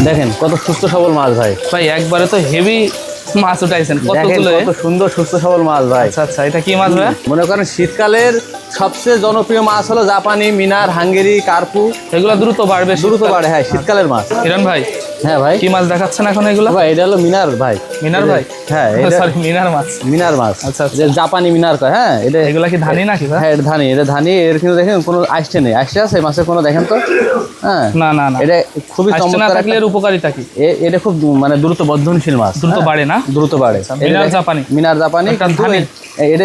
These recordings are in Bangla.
দেখেন কত সুস্থ সবল মাছ ভাই। ভাই একবারে তো হেভি মাছ উঠাইছেন কতগুলো, কত সুন্দর সুস্থ সবল মাছ ভাই। আচ্ছা আচ্ছা, এটা কি মাছ ভাই? মনে করেন শীতকালের সবচেয়ে জনপ্রিয় মাছ হলো জাপানি, মিনার, হাঙ্গেরি, কার্পু। এগুলো দ্রুত বাড়বে, দ্রুত বাড়ে, হ্যাঁ শীতকালের মাছ। হিরণ ভাই, হ্যাঁ ভাই, কি মাছ দেখাচ্ছেন এখন এগুলো? ভাই এটা হলো মিনার ভাই। মিনার ভাই? হ্যাঁ সরি, মিনার মাছ। মিনার মাছ, আচ্ছা আচ্ছা, জাপানি মিনার কয়। হ্যাঁ এটা, এগুলা কি ধানি নাকি ভাই? হ্যাঁ এটা ধানি, এটা ধানি। এর কিন্তু দেখেন কোনো আইসে নেই, আইসে আছে মাছের কোনো, দেখেন তো। হ্যাঁ না না না, এটা খুবই চমৎকার। এর উপকারিতা কি? এটা খুব মানে দ্রুত বর্ধনশীল মাছ, দ্রুত বাড়ে না? দ্রুত বাড়ে। মিনার জাপানি, মিনার জাপানি।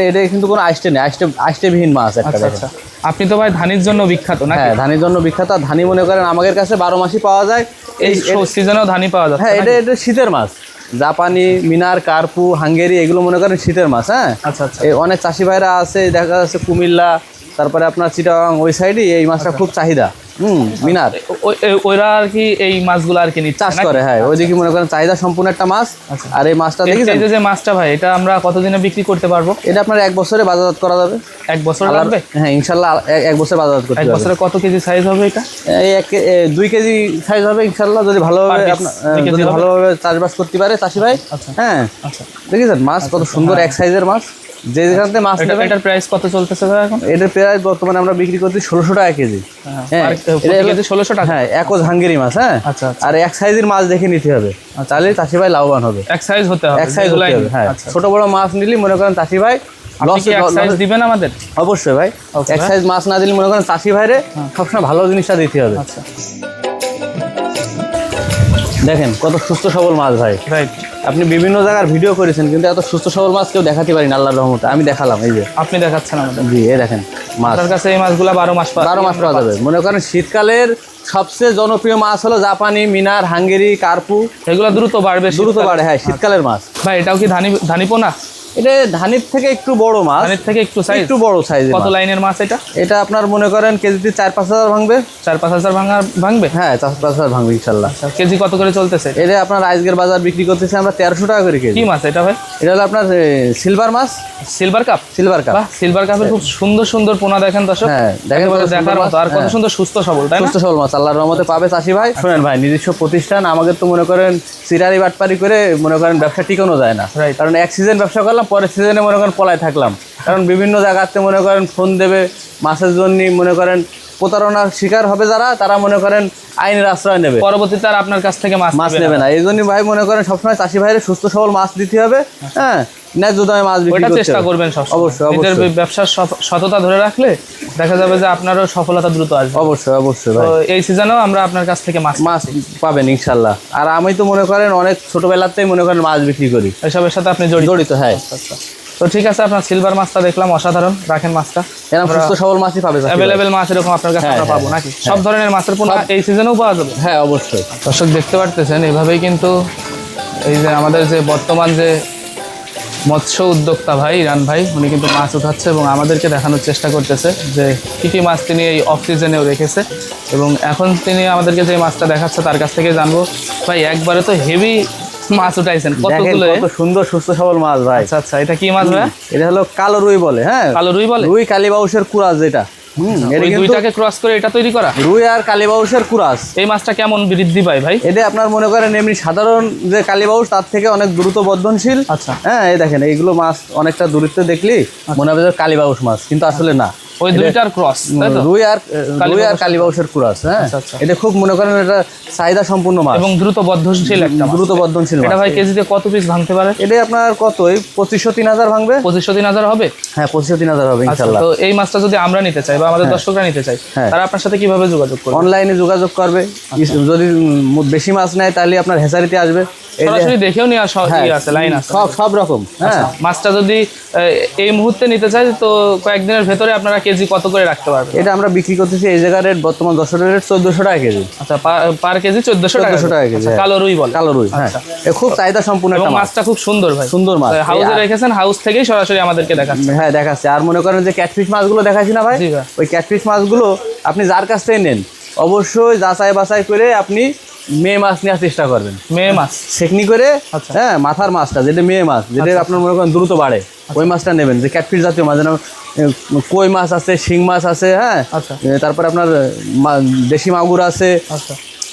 এটা কিন্তু কোনো আইসে নেই, আইসেবিহীন মাছ একটা। আচ্ছা, আপনি তো ভাই ধানির জন্য বিখ্যাত না? হ্যাঁ ধানির জন্য বিখ্যাত। ধানি মনে করেন আমাদের কাছে 12 মাসই পাওয়া যায়, এই সিজনেও ধানি পাওয়া যায়। হ্যাঁ এটা শীতের মাছ। জাপানি, মিনার, কার্পু, হাঙ্গেরি এগুলো মনে করেন শীতের মাছ। হ্যাঁ আচ্ছা আচ্ছা, অনেক চাষি ভাইরা আছে, দেখা যাচ্ছে কুমিল্লা, তারপরে আপনার চিটাগাং ওই সাইডে এই মাছটা খুব চাহিদা। মিনার ওরা আর কি এই মাছগুলো আর কি চাষ করে। হ্যাঁ ওইদিকে মনে করেন চাহিদা সম্পূর্ণ একটা মাছ। আর এই মাছটা দেখেছেন, এই যে মাছটা ভাই, এটা আমরা কতদিনে বিক্রি করতে পারবো? এটা আপনার 1 বছরে বাজারজাত করা যাবে। 1 বছর লাগবে? হ্যাঁ ইনশাল্লাহ 1 বছর বাজারজাত করতে হবে। 1 বছরে কত কেজি সাইজ হবে এটা? এই 2 কেজি সাইজ হবে ইনশাল্লাহ, যদি ভালোভাবে যদি ভালোভাবে চাষবাস করতে পারে চাষি ভাই। হ্যাঁ আচ্ছা, দেখেছেন মাছ কত সুন্দর এক সাইজের মাছ। যে যেখান থেকে মাছ নেবে। এটার প্রাইস কত চলতেছে ভাই এখন? এটার প্রাইস বর্তমানে আমরা বিক্রি করছি 1600 টাকা কেজি। হ্যাঁ এটা 1600 টাকা। হ্যাঁ একজ হাঙ্গেরি মাছ। হ্যাঁ আচ্ছা, আর এক সাইজের মাছ দেখে নিতে হবে, তাহলে চাষি ভাই লাভবান হবে। এক সাইজ হতে হবে, এক সাইজ হতে হবে। হ্যাঁ ছোট বড় মাছ নিলে মনে করেন চাষি ভাই লস দিবেন আমাদের। অবশ্যই ভাই, এক সাইজ মাছ না দিলে মনে করেন চাষি ভাইরে সবসময় ভালো জিনিসটা দিতে হবে। আচ্ছা, দেখেন কত সুস্থ সবল মাছ ভাই। রাইট, আপনি বিভিন্ন জায়গার ভিডিও করেছেন কিন্তু এত সুস্থ সবল মাছ কেউ দেখাতে পারেন আল্লাহর রহমতে। আমি দেখালাম, এই যে আপনি দেখাচ্ছেন আমাদের। জি এই দেখেন মাছ, আপনার কাছে এই মাছগুলো 12 মাস পাওয়া যাবে। মনে করেন শীতকালের সবচেয়ে জনপ্রিয় মাছ হলো জাপানি, মিনার, হাঙ্গেরি, কার্পু। এগুলো দ্রুত বাড়বে, দ্রুত বাড়ে। হ্যাঁ শীতকালের মাছ। ভাই এটাও কি ধানিপোনা? এটা ধানির থেকে একটু বড় মাছ, ধানির থেকে একটু সাইজ, একটু বড় সাইজের। কত লাইনের মাছ এটা? এটা আপনার মনে করেন কেজিতে 4-5 হাজার ভাঙবে। 4-5 হাজার ভাঙবে? হ্যাঁ 4-5 হাজার ভাঙবে ইনশাল্লাহ। কেজি কত করে চলতেছে এটা? আপনার আজকের বাজার বিক্রি করতেছে আমরা 1300 টাকা করে কেজি। কি মাছ এটা ভাই? এটা হলো আপনার সিলভার মাছ, silver cup. Silver cup, silver কাপের খুব সুন্দর সুন্দর পোনা দেখেন দর্শক। হ্যাঁ দেখেন দেখার মতো। আর কত সুন্দর সুস্থ সবল, তাই না? সুস্থ সবল মাছ আল্লাহর রহমতে পাবে চাষি ভাই। শুনেন ভাই, নিজস্ব প্রতিষ্ঠান, আমাদের তো মনে করেন সিরারি বাটপারি করে মনে করেন ব্যবসা টিকানো যায় না। কারণ এক সিজন ব্যবসা করলাম, পরের সিজনে মনে করেন পলায় থাকলাম। কারণ বিভিন্ন জায়গাতে মনে করেন ফোন দেবে মাছের জন্য, মনে করেন প্রতারণার শিকার হবে যারা, তারা মনে করেন আইনের আশ্রয় নেবে, পরবর্তীতে আর আপনার কাছ থেকে মাছ নেবে না। এই জন্যই ভাই মনে করেন সবসময় চাষি ভাইয়ের সুস্থ সবল মাছ দিতে হবে। হ্যাঁ ন্যায্য দামে মাছ বিক্রি করতে চেষ্টা করবেন সব। অবশ্যই নিজের ব্যবসার সততা ধরে রাখলে দেখা যাবে যে আপনারও সফলতা দ্রুত আসবে। অবশ্যই অবশ্যই ভাই। এই সিজনেও আমরা আপনার কাছ থেকে মাছ পাবেন ইনশাল্লাহ। আর আমি তো মনে করেন অনেক ছোটবেলাতেই মনে করেন মাছ বিক্রি করি, এসবের সাথে আপনি জড়িত। হ্যাঁ আচ্ছা, তো ঠিক আছে, আপনার সিলভার মাছটা দেখলাম অসাধারণ, রাখেন মাছটা। এরকম সুস্থ সবল মাছই পাবে, অ্যাভেলেবেল মাছ এরকম আপনার কাছে আমরা পাবো নাকি? সব ধরনের মাছের পোনা এই সিজনেও পাওয়া যাবে? হ্যাঁ অবশ্যই। দর্শক দেখতে পারতেছেন, এভাবেই কিন্তু এই যে আমাদের যে বর্তমান যে মৎস্য উদ্যোক্তা ভাই ইরান ভাই, উনি কিন্তু মাছ উঠাচ্ছে এবং আমাদেরকে দেখানোর চেষ্টা করতেছে যে কী কী মাছ তিনি এই অফ সিজনেও রেখেছে। এবং এখন তিনি আমাদেরকে যে মাছটা দেখাচ্ছে তার কাছ থেকে জানবো। ভাই একবারে তো হেভি মাছ উঠাইছেন কতগুলো, কত সুন্দর সুস্থ সবল মাছ ভাই। আচ্ছা আচ্ছা, এটা কি মাছ ভাই? এটা হলো কালো রুই বলে। হ্যাঁ কালো রুই বলে? রুই কালীবাউসের কুরাস যেটা। দুইটাকে ক্রস করে এটা তৈরি করা, রুই আর কালীবাউসের কুরাস। এই মাছটা কেমন বৃদ্ধি পায় ভাই? এটা আপনার মনে করেন এমনি সাধারণ যে কালীবাউস তার থেকে অনেক দ্রুত বর্ধনশীল। আচ্ছা হ্যাঁ এই দেখেন এইগুলো মাছ অনেকটা দূরত্বে দেখলি মনে হবে যে কালীবাউস মাছ, কিন্তু আসলে না, ওই দুইটার ক্রস, রুই আর কালীবাউসের কুরাস। হ্যাঁ এটা খুব মনে করেন এটা চাহিদা সম্পূর্ণ মাছ এবং দ্রুত বর্ধনশীল একটা মাছ। দ্রুত বর্ধনশীল। এটা ভাই কেজিতে কত পিস ভাঙতে পারে? এটা আপনার কত, ওই 2500-3000 ভাঙবে। 2500-3000 হবে? হ্যাঁ 2500-3000 হবে ইনশাআল্লাহ। তো এই মাছটা যদি আমরা নিতে চাই বা আমাদের দর্শকরা নিতে চাই, তারা আপনার সাথে কিভাবে যোগাযোগ করবে? অনলাইনে যোগাযোগ করবে। যদি বেশি মাছ নেয় তাহলে আপনার হেসারিতে আসবে, সরাসরি দেখেও নিয়ে আসা আছে, লাইন আছে সব রকম। হ্যাঁ মাছটা যদি এই মুহূর্তে নিতে চাই তো কয়েকদিনের ভেতরে আপনারা কেজি কত করে রাখতে পারবেন? এটা আমরা বিক্রি করতেছি এই জায়গার রেট বর্তমান 10 রেট 1400 টাকা কেজি। আচ্ছা, পার কেজি 1400 টাকা কেজি। কালো রুই বলে? কালো রুই, হ্যাঁ খুব চাহিদা সম্পূর্ণ একটা মাছ। মাছটা খুব সুন্দর ভাই, সুন্দর মাছ। হাউসে রেখেছেন, হাউস থেকেই সরাসরি আমাদেরকে দেখাচ্ছেন। হ্যাঁ দেখাচ্ছি। আর মনে করেন যে ক্যাটফিশ মাছগুলো দেখাচ্ছি না ভাই, ওই ক্যাটফিশ মাছগুলো আপনি যার কাছ থেকে নেন অবশ্যই যাচাই বাছাই করে আপনি মেয়ে মাছ নেওয়ার চেষ্টা করবেন। মেয়ে মাছ সেকনি করে, হ্যাঁ মাথার মাছটা যেটা মেয়ে মাছ, যেটা আপনার মনে করেন দ্রুত বাড়ে, ওই মাছটা নেবেন। যে ক্যাটফিশ জাতীয় মাছ, কই মাছ আছে, শিং মাছ আছে, হ্যাঁ তারপরে আপনার দেশি মাগুর আছে,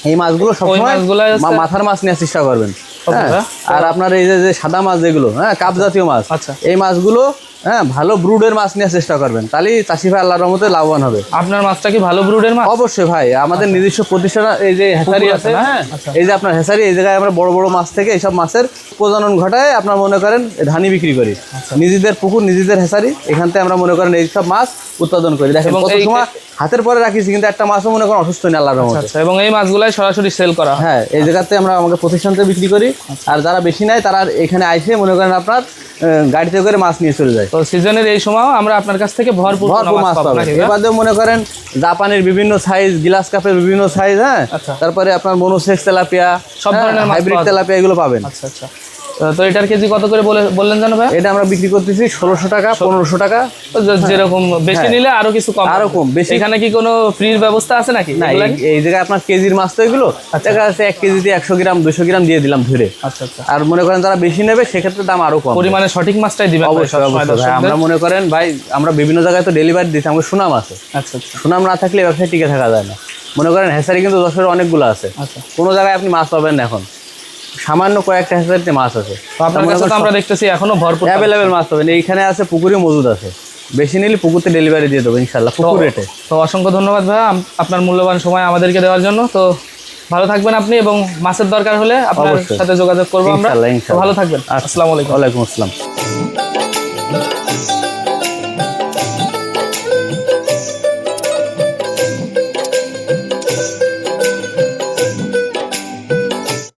এই মাছগুলো সবসময় মাছগুলো হচ্ছে- মাথার মাছ নেওয়ার চেষ্টা করবেন। ওকে, হ্যাঁ, আর আপনার এই যে সাদা মাছ যেগুলো, হ্যাঁ, কাপ জাতীয় মাছ, আচ্ছা। এই মাছগুলো হ্যাঁ ভালো ব্রুডের মাছ নেওয়ার চেষ্টা করবেন, তাহলেই চাষি ভাই আল্লাহর রহমতে লাভবান হবে। আপনার মাছটা কি ভালো ব্রুডের মাছ? অবশ্যই ভাই, আমাদের নিজস্ব প্রতিষ্ঠান এই যে হেসারি পুকুর আছে, আছে না? হ্যাঁ, আচ্ছা। এই যে আপনার হেসারি, এই জায়গায় আমরা বড় বড় মাছ থেকে এইসব মাছের প্রজনন ঘটায় আপনার মনে করেন ধানি বিক্রি করি। আচ্ছা। নিজেদের পুকুর, নিজেদের হেসারি, এখান থেকে আমরা মনে করেন এইসব মাছ উৎপাদন করি। দেখেন এবং কত এই- সময় হাতের পরে রাখিছি, কিন্তু একটা মাছও মনে করেন অসুস্থ নেই আল্লাহর রহমতে। আচ্ছা, এবং এই মাছগুলাই সরাসরি সেল করা হয়? হ্যাঁ, এই জায়গাতে আমরা আমাদের প্রতিষ্ঠানতে বিক্রি করি। আর যারা বেশি নেয় তারা এখানে আইসে মনে করেন আপনার গাড়িতে করে মাছ নিয়ে চলে যায়। তো সিজনের এই সময়ও আমরা আপনার কাছ থেকে ভরপুর ভরপুর মাছ পাবো পাবে। নাকি ভাই? এবারেও মনে করেন জাপানের বিভিন্ন সাইজ, গ্লাস কাপের বিভিন্ন সাইজ, হ্যাঁ, আচ্ছা। তারপরে আপনার মনোসেক্স তেলাপিয়া, সব ধরনের মাছ হাইব্রিড পাওয়া যায়। তেলাপিয়া এগুলো পাবেন। আচ্ছা আচ্ছা। তো এটার কেজি কত করে বললেন জানো ভাই? এটা আমরা বিক্রি করতেছি 1600 টাকা, 1500 টাকা। তো যেরকম বেশি হ্যাঁ। নিলে আরো কিছু কম, আরো কম, বেশি। এখানে কি কোনো ফ্রির ব্যবস্থা আছে নাকি? না, এগুলা কি? এই জায়গায় আপনার কেজির মাছ তো এগুলো, দেখা যাচ্ছে 1 কেজিতে 100 গ্রাম 200 গ্রাম দিয়ে দিলাম ধরে। আচ্ছা আচ্ছা। আর মনে করেন যারা বেশি নেবে সেক্ষেত্রে দাম আরো কম। পরিমাণে সঠিক মাছটাই দিবেন ভাই অবশ্যই সবসময় অবশ্যই ভাই, দর্শকদের। আমরা মনে করেন ভাই আমরা বিভিন্ন জায়গায় তো ডেলিভারি দিচ্ছি, আমাদের সুনাম আছে। আচ্ছা আচ্ছা সুনাম না থাকলে ব্যবসায় টিকে থাকা যায় না। মনে করেন হেসারি কিন্তু যশোরে অনেকগুলো আছে, আচ্ছা। কোনো জায়গায় আপনি মাছ পাবেন না এখন, সামান্য কয়েকটা হেসারিতে মাছ আছে। তো আপনার কাছে তো আমরা দেখতেছি এখনো ভরপুর অ্যাভেলেবেল মাছ পাবেন, এইখানে আছে, পুকুরে মজুদ আছে। বেশি নিলে পুকুরতে ডেলিভারি দিয়ে দেবো ইনশাল্লাহ, পুকুর রেটে। তো অসংখ্য ধন্যবাদ ভাই আপনার মূল্যবান সময় আমাদেরকে দেওয়ার জন্য। তো ভালো থাকবেন আপনি, এবং মাছের দরকার হলে আপনার অবশ্যই। সাথে যোগাযোগ করবো আমরা। ইনশাল্লাহ তো ইনশাল্লাহ। ভালো থাকবেন। আচ্ছা। আসসালামু আলাইকুম। ওয়ালাইকুম আসসালাম।